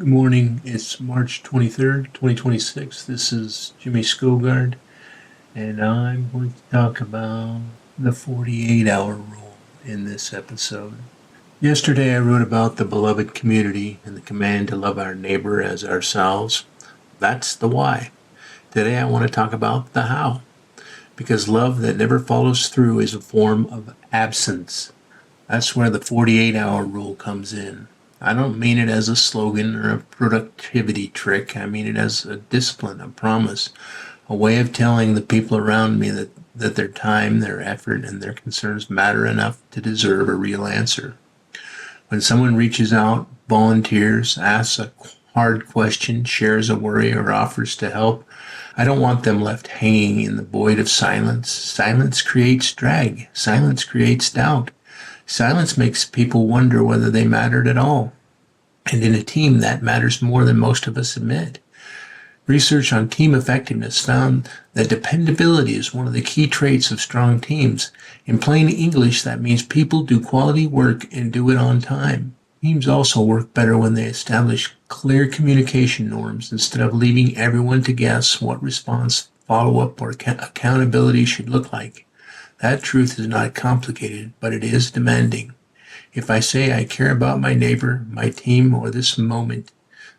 Good morning. It's March 23rd, 2026. This is Jimmy Skogard, and I'm going to talk about the 48-hour rule in this episode. Yesterday, I wrote about the beloved community and the command to love our neighbor as ourselves. That's the why. Today, I want to talk about the how, because love that never follows through is a form of absence. That's where the 48-hour rule comes in. I don't mean it as a slogan or a productivity trick. I mean it as a discipline, a promise, a way of telling the people around me that their time, their effort, and their concerns matter enough to deserve a real answer. When someone reaches out, volunteers, asks a hard question, shares a worry, or offers to help, I don't want them left hanging in the void of silence. Silence creates drag. Silence creates doubt. Silence makes people wonder whether they mattered at all. And in a team, that matters more than most of us admit. Research on team effectiveness found that dependability is one of the key traits of strong teams. In plain English, that means people do quality work and do it on time. Teams also work better when they establish clear communication norms instead of leaving everyone to guess what response, follow-up, or accountability should look like. That truth is not complicated, but it is demanding. If I say I care about my neighbor, my team, or this moment,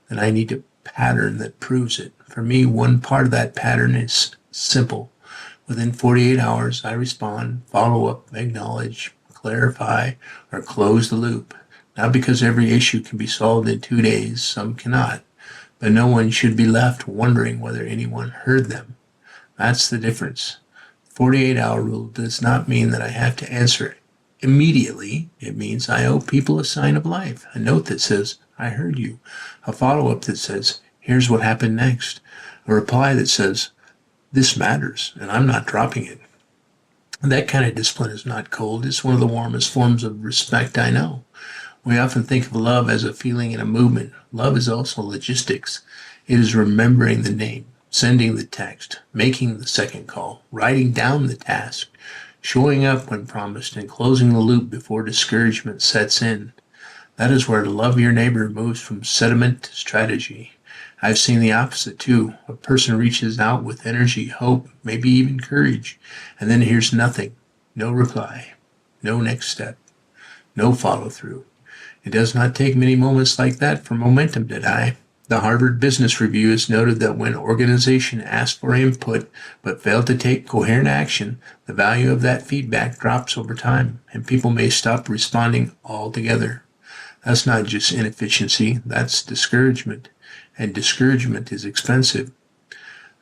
then I need a pattern that proves it. For me, one part of that pattern is simple. Within 48 hours, I respond, follow up, acknowledge, clarify, or close the loop. Not because every issue can be solved in 2 days, some cannot, but no one should be left wondering whether anyone heard them. That's the difference. 48-hour rule does not mean that I have to answer immediately. It means I owe people a sign of life, a note that says, I heard you, a follow-up that says, here's what happened next, a reply that says, this matters, and I'm not dropping it. That kind of discipline is not cold. It's one of the warmest forms of respect I know. We often think of love as a feeling and a movement. Love is also logistics. It is remembering the name, sending the text, making the second call, writing down the task, showing up when promised, and closing the loop before discouragement sets in. That is where love your neighbor moves from sentiment to strategy. I've seen the opposite too. A person reaches out with energy, hope, maybe even courage, and then hears nothing. No reply, no next step, no follow through. It does not take many moments like that for momentum to die. The Harvard Business Review has noted that when organizations ask for input but fail to take coherent action, the value of that feedback drops over time, and people may stop responding altogether. That's not just inefficiency, that's discouragement, and discouragement is expensive.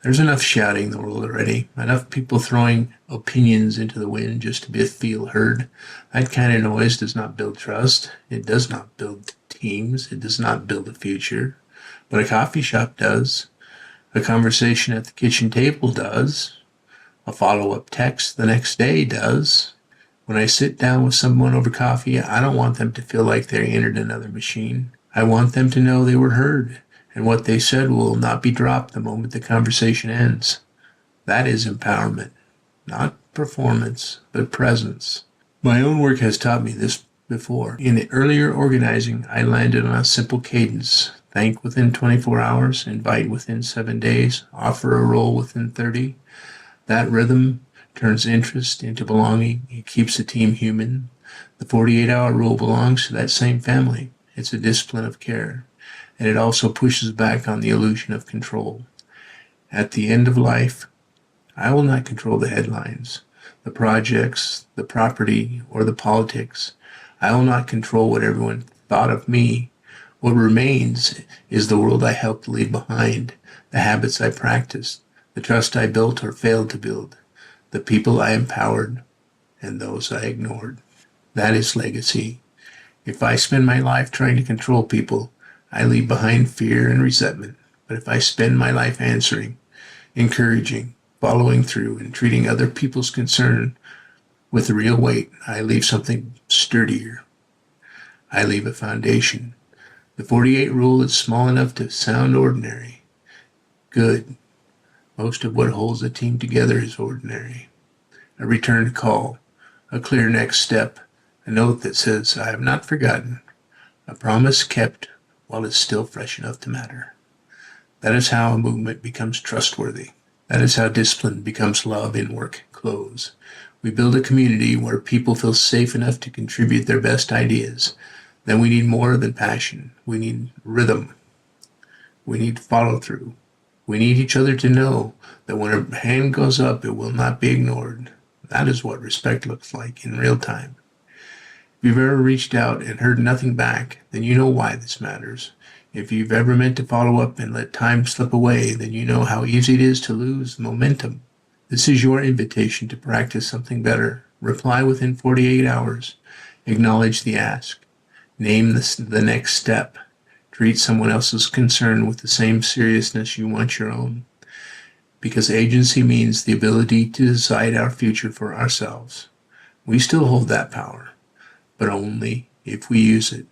There's enough shouting in the world already, enough people throwing opinions into the wind just to feel heard. That kind of noise does not build trust. It does not build teams. It does not build a future. But a coffee shop does. A conversation at the kitchen table does. A follow-up text the next day does. When I sit down with someone over coffee, I don't want them to feel like they entered another machine. I want them to know they were heard, and what they said will not be dropped the moment the conversation ends. That is empowerment. Not performance, but presence. My own work has taught me this before. In the earlier organizing, I landed on a simple cadence. Thank within 24 hours, invite within 7 days, offer a role within 30. That rhythm turns interest into belonging. It keeps the team human. The 48-hour rule belongs to that same family. It's a discipline of care, and it also pushes back on the illusion of control. At the end of life, I will not control the headlines, the projects, the property, or the politics. I will not control what everyone thought of me. What remains is the world I helped leave behind, the habits I practiced, the trust I built or failed to build, the people I empowered, and those I ignored. That is legacy. If I spend my life trying to control people, I leave behind fear and resentment. But if I spend my life answering, encouraging, following through, and treating other people's concern with real weight, I leave something sturdier. I leave a foundation. The 48 rule is small enough to sound ordinary. Good. Most of what holds a team together is ordinary. A returned call, a clear next step, a note that says, I have not forgotten, a promise kept while it's still fresh enough to matter. That is how a movement becomes trustworthy. That is how discipline becomes love in work clothes. We build a community where people feel safe enough to contribute their best ideas. Then we need more than passion. We need rhythm. We need follow through. We need each other to know that when a hand goes up, it will not be ignored. That is what respect looks like in real time. If you've ever reached out and heard nothing back, then you know why this matters. If you've ever meant to follow up and let time slip away, then you know how easy it is to lose momentum. This is your invitation to practice something better. Reply within 48 hours. Acknowledge the ask. Name the next step. Treat someone else's concern with the same seriousness you want your own. Because agency means the ability to decide our future for ourselves. We still hold that power, but only if we use it.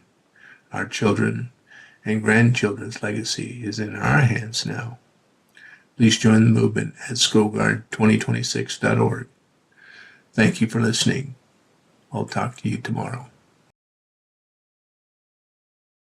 Our children and grandchildren's legacy is in our hands now. Please join the movement at schoolguard2026.org. Thank you for listening. I'll talk to you tomorrow.